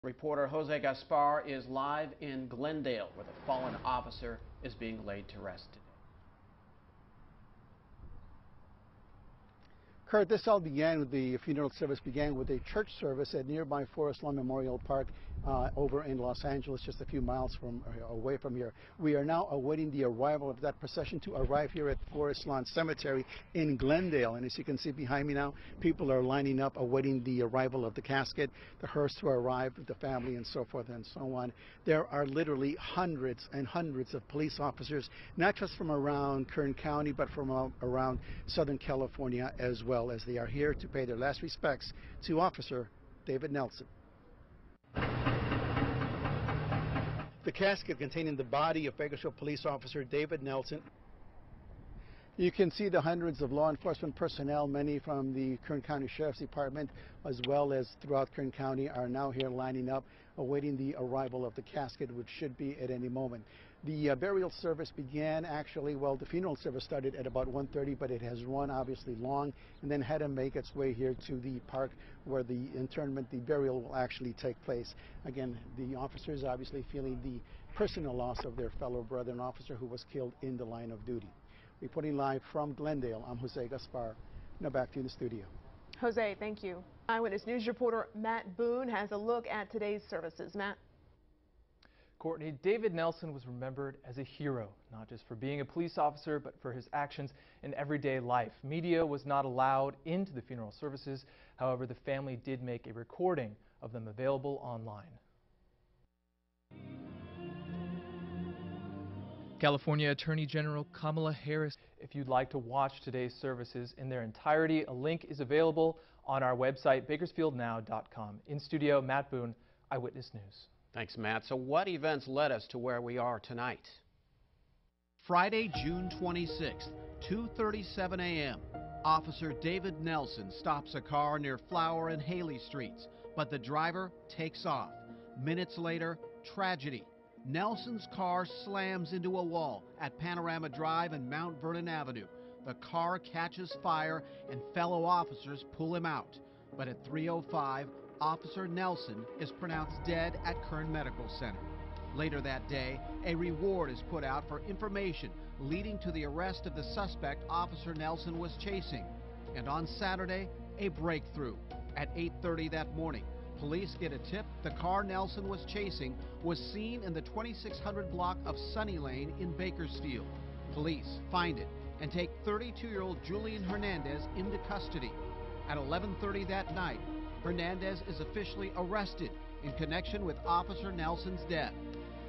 Reporter Jose Gaspar is live in Glendale, where the fallen officer is being laid to rest today. Kurt, this all began with the funeral service began with a church service at nearby Forest Lawn Memorial Park over in Los Angeles, just a few miles away from here. We are now awaiting the arrival of that procession to arrive here at Forest Lawn Cemetery in Glendale. And as you can see behind me now, people are lining up awaiting the arrival of the casket, the hearse to arrive with the family and so forth and so on. There are literally hundreds and hundreds of police officers, not just from around Kern County, but from around Southern California as well, as they are here to pay their last respects to Officer David Nelson. The casket containing the body of Bakersfield Police Officer David Nelson. You can see the hundreds of law enforcement personnel, many from the Kern County Sheriff's Department, as well as throughout Kern County, are now here lining up, awaiting the arrival of the casket, which should be at any moment. The burial service began the funeral service started at about 1:30, but it has run obviously long and then had to make its way here to the park where the burial will actually take place. Again, the officers obviously feeling the personal loss of their fellow brother and officer who was killed in the line of duty. Reporting live from Glendale, I'm Jose Gaspar. Now back to you in the studio. Jose, thank you. Eyewitness News reporter Matt Boone has a look at today's services. Matt. Courtney, David Nelson was remembered as a hero, not just for being a police officer, but for his actions in everyday life. Media was not allowed into the funeral services. However, the family did make a recording of them available online. California Attorney General Kamala Harris. If you'd like to watch today's services in their entirety, a link is available on our website, bakersfieldnow.com. In studio, Matt Boone, Eyewitness News. Thanks, Matt. So what events led us to where we are tonight? Friday, June 26th, 2:37 a.m. Officer David Nelson stops a car near Flower and Haley Streets, but the driver takes off. Minutes later, tragedy. Nelson's car slams into a wall at Panorama Drive and Mount Vernon Avenue. The car catches fire and fellow officers pull him out. But at 3:05, Officer Nelson is pronounced dead at Kern Medical Center. Later that day, a reward is put out for information leading to the arrest of the suspect Officer Nelson was chasing. And on Saturday, a breakthrough. At 8:30 that morning, police get a tip the car Nelson was chasing was seen in the 2600 block of Sunny Lane in Bakersfield. Police find it and take 32-year-old Julian Hernandez into custody. At 11:30 that night, Hernandez is officially arrested in connection with Officer Nelson's death.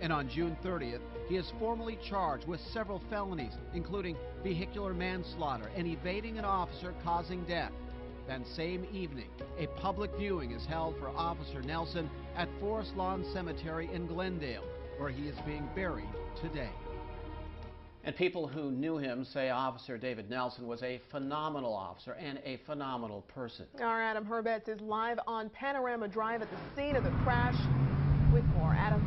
And on June 30th, he is formally charged with several felonies, including vehicular manslaughter and evading an officer causing death. That same evening, a public viewing is held for Officer Nelson at Forest Lawn Cemetery in Glendale, where he is being buried today. And people who knew him say Officer David Nelson was a phenomenal officer and a phenomenal person. Our Adam Herbets is live on Panorama Drive at the scene of the crash with more. Adam.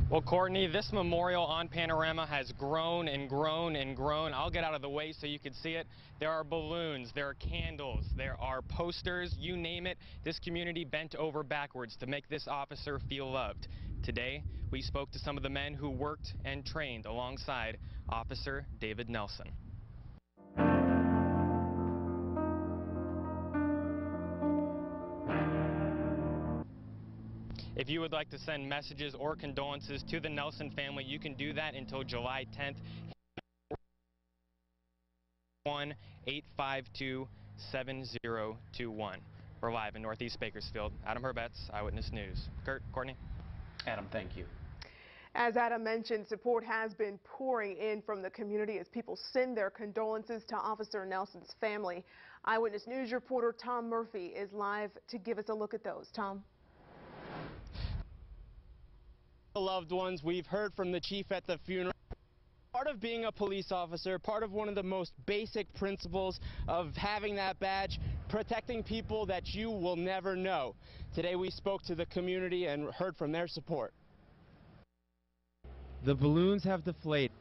Well, Courtney, this memorial on Panorama has grown and grown and grown. I'll get out of the way so you can see it. There are balloons, there are candles, there are posters, you name it. This community bent over backwards to make this officer feel loved. Today, we spoke to some of the men who worked and trained alongside Officer David Nelson. If you would like to send messages or condolences to the Nelson family, you can do that until July 10th. 1-852-7021. We're live in Northeast Bakersfield. Adam Herbets, Eyewitness News. Kurt, Courtney. Adam, thank you. As Adam mentioned, support has been pouring in from the community as people send their condolences to Officer Nelson's family. Eyewitness News reporter Tom Murphy is live to give us a look at those. Tom. Loved ones, we've heard from the chief at the funeral. Part of being a police officer, part of one of the most basic principles of having that badge, protecting people that you will never know. Today we spoke to the community and heard from their support. The balloons have deflated.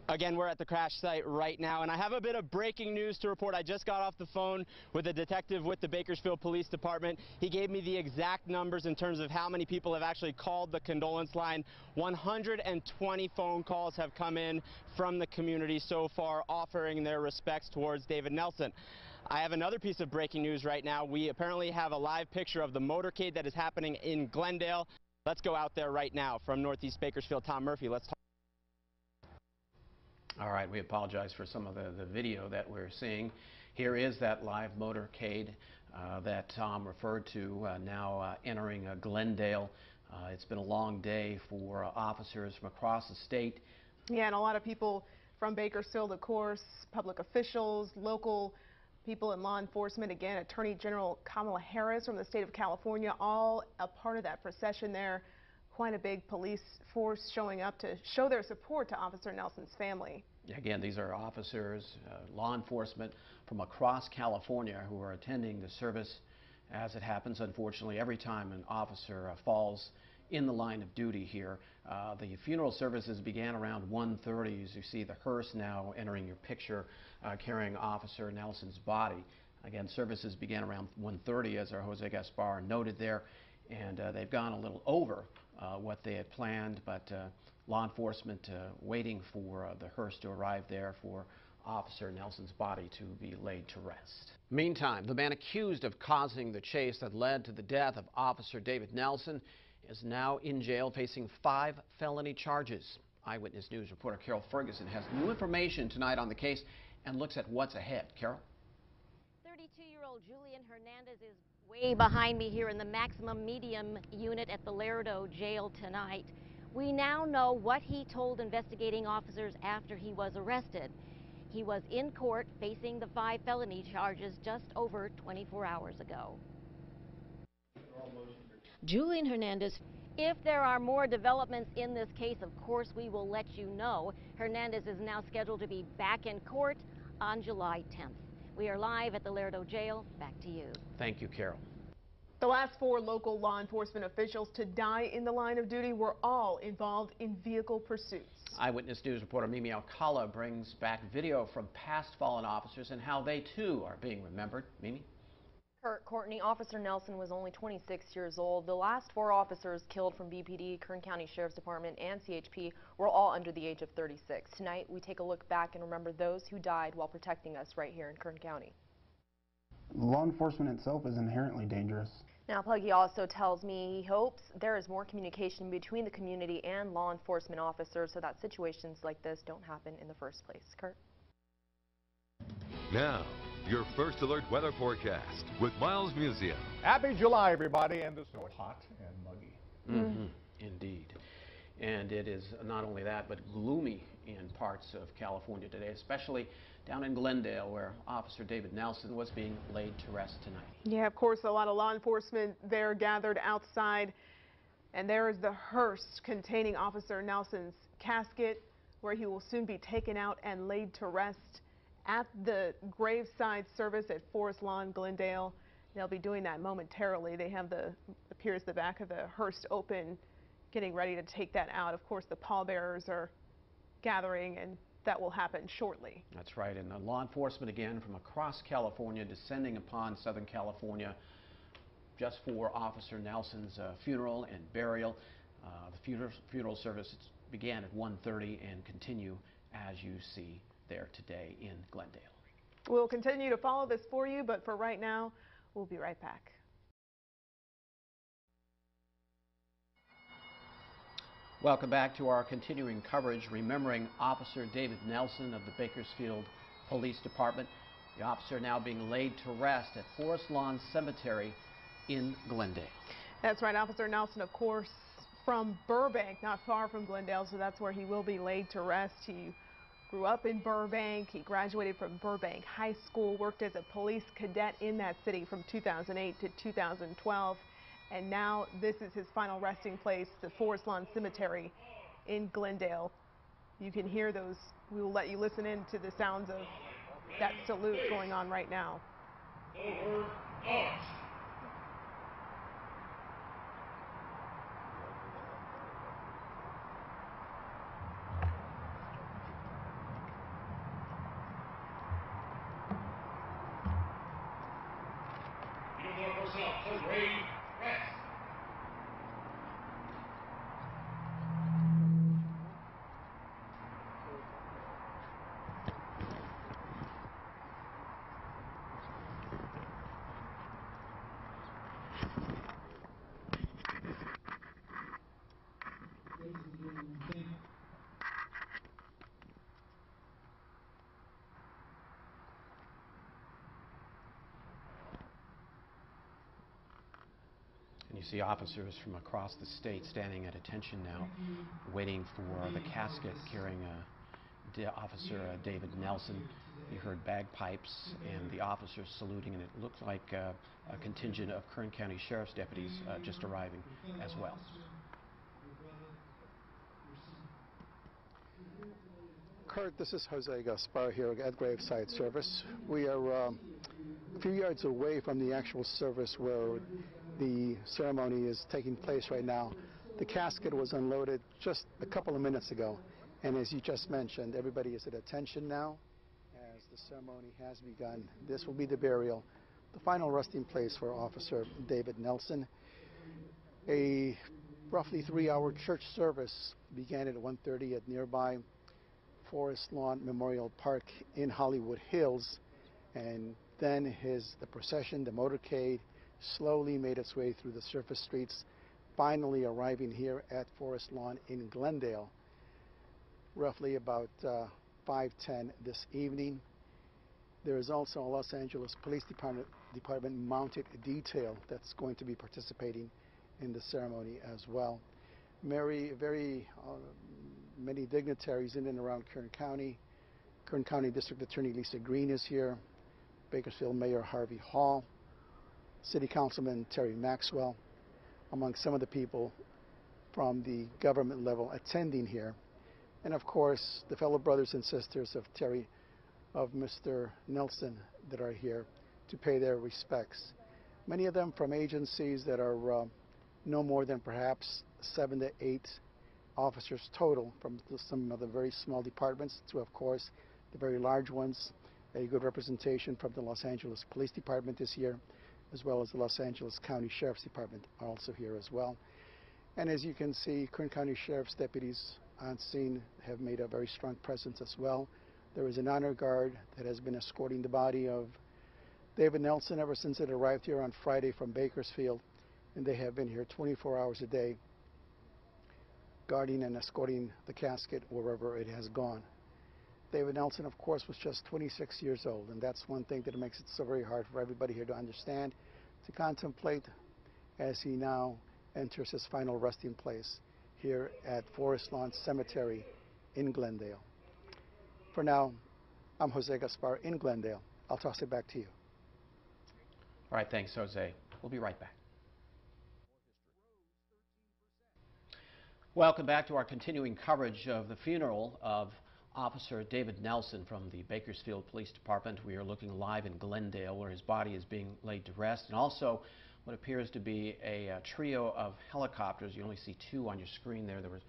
Again, we're at the crash site right now, and I have a bit of breaking news to report. I just got off the phone with a detective with the Bakersfield Police Department. He gave me the exact numbers in terms of how many people have actually called the condolence line. 120 phone calls have come in from the community so far, offering their respects towards David Nelson. I have another piece of breaking news right now. We apparently have a live picture of the motorcade that is happening in Glendale. Let's go out there right now from Northeast Bakersfield. Tom Murphy, let's talk. All right, we apologize for some of the video that we're seeing. Here is that live motorcade that Tom referred to, now entering Glendale. It's been a long day for officers from across the state. Yeah, and a lot of people from Bakersfield, of course, public officials, local people in law enforcement, again, Attorney General Kamala Harris from the state of California, all a part of that procession there. Quite a big police force showing up to show their support to Officer Nelson's family. Again, these are officers, law enforcement from across California who are attending the service. As it happens, unfortunately, every time an officer falls in the line of duty here. The funeral services began around 1:30. As you see the hearse now entering your picture, carrying Officer Nelson's body. Again, services began around 1:30, as our Jose Gaspar noted there, and they've gone a little over what they had planned, but law enforcement waiting for the hearse to arrive there for Officer Nelson's body to be laid to rest. Meantime, the man accused of causing the chase that led to the death of Officer David Nelson is now in jail facing 5 felony charges. Eyewitness News reporter Carol Ferguson has new information tonight on the case and looks at what's ahead. Carol? 32-year-old Julian Hernandez is way behind me here in the maximum medium unit at the Lerdo jail tonight. We now know what he told investigating officers after he was arrested. He was in court facing the 5 felony charges just over 24 hours ago. Julian Hernandez. If there are more developments in this case, of course, we will let you know. Hernandez is now scheduled to be back in court on July 10th. We are live at the Lerdo jail. Back to you. Thank you, Carol. The last 4 local law enforcement officials to die in the line of duty were all involved in vehicle pursuits. Eyewitness News reporter Mimi Alcala brings back video from past fallen officers and how they too are being remembered. Mimi? Courtney, Officer Nelson was only 26 years old. The last 4 officers killed from BPD, Kern County Sheriff's Department, and CHP were all under the age of 36. Tonight, we take a look back and remember those who died while protecting us right here in Kern County. Law enforcement itself is inherently dangerous. Now, Puggy also tells me he hopes there is more communication between the community and law enforcement officers so that situations like this don't happen in the first place. Kurt? Now, your First Alert weather forecast with Miles Museum. Happy July, everybody, and this is hot and muggy. Indeed. And it is not only that, but gloomy in parts of California today, especially down in Glendale, where Officer David Nelson was being laid to rest tonight. Yeah, of course, a lot of law enforcement there gathered outside, and there is the hearse containing Officer Nelson's casket, where he will soon be taken out and laid to rest at the graveside service at Forest Lawn, Glendale. They'll be doing that momentarily. They have appears the back of the hearse open, getting ready to take that out. Of course, the pallbearers are gathering, and that will happen shortly. That's right, and law enforcement again from across California descending upon Southern California just for Officer Nelson's funeral and burial. The funeral service began at 1:30 and continue as you see there today in Glendale. We'll continue to follow this for you, but for right now, we'll be right back. Welcome back to our continuing coverage remembering Officer David Nelson of the Bakersfield Police Department. The officer now being laid to rest at Forest Lawn Cemetery in Glendale. That's right, Officer Nelson, of course, from Burbank, not far from Glendale, so that's where he will be laid to rest. He grew up in Burbank. He graduated from Burbank High School, worked as a police cadet in that city from 2008 to 2012. And now this is his final resting place, the Forest Lawn Cemetery in Glendale. You can hear those. We will let you listen in to the sounds of that salute going on right now. Over arms. And you see officers from across the state standing at attention now, waiting for the casket carrying Officer David Nelson. You heard bagpipes and the officers saluting, and it looked like a contingent of Kern County Sheriff's deputies just arriving as well. Kurt, this is Jose Gaspar here at Graveside Service. We are a few yards away from the actual service where the ceremony is taking place right now. The casket was unloaded just a couple of minutes ago, and as you just mentioned, everybody is at attention now as the ceremony has begun. This will be the burial, the final resting place for Officer David Nelson. A roughly 3-hour church service began at 1:30 at nearby Forest Lawn Memorial Park in Hollywood Hills, and then the procession, the motorcade, slowly made its way through the surface streets, finally arriving here at Forest Lawn in Glendale, roughly about 5:10 this evening. There is also a Los Angeles Police Department mounted detail that's going to be participating in the ceremony as well. Many dignitaries in and around Kern County. Kern County District Attorney Lisa Green is here. Bakersfield Mayor Harvey Hall. City Councilman Terry Maxwell, among some of the people from the government level attending here. And of course, the fellow brothers and sisters of Mr. Nelson that are here to pay their respects. Many of them from agencies that are no more than perhaps 7 to 8 officers total, from some of the very small departments to, of course, the very large ones. A good representation from the Los Angeles Police Department is here, as well as the Los Angeles County Sheriff's Department are also here as well. And as you can see, Kern County Sheriff's deputies on scene have made a very strong presence as well. There is an honor guard that has been escorting the body of David Nelson ever since it arrived here on Friday from Bakersfield, and they have been here 24 hours a day, guarding and escorting the casket wherever it has gone. David Nelson, of course, was just 26 years old, and that's one thing that makes it so very hard for everybody here to understand, to contemplate, as he now enters his final resting place here at Forest Lawn Cemetery in Glendale. For now, I'm Jose Gaspar in Glendale. I'll toss it back to you. All right, thanks, Jose. We'll be right back. Welcome back to our continuing coverage of the funeral of Officer David Nelson from the Bakersfield Police Department. We are looking live in Glendale, where his body is being laid to rest, and also what appears to be a trio of helicopters. You only see 2 on your screen there. There were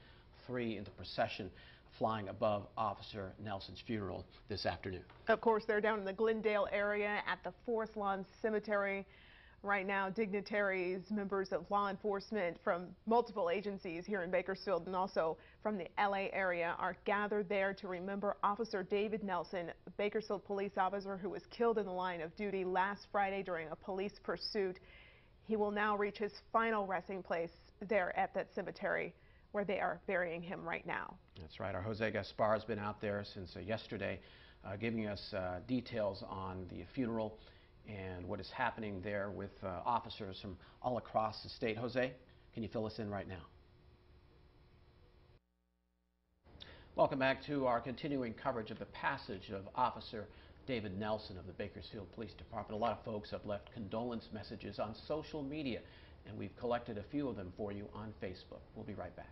3 in the procession flying above Officer Nelson's funeral this afternoon. Of course, they're down in the Glendale area at the Forest Lawn Cemetery. Right now, dignitaries, members of law enforcement from multiple agencies here in Bakersfield and also from the LA area are gathered there to remember Officer David Nelson, a Bakersfield police officer who was killed in the line of duty last Friday during a police pursuit. He will now reach his final resting place there at that cemetery where they are burying him right now. That's right. Our Jose Gaspar has been out there since yesterday giving us details on the funeral and what is happening there with officers from all across the state. Jose, can you fill us in right now? Welcome back to our continuing coverage of the passage of Officer David Nelson of the Bakersfield Police Department. A lot of folks have left condolence messages on social media, and we've collected a few of them for you on Facebook. We'll be right back.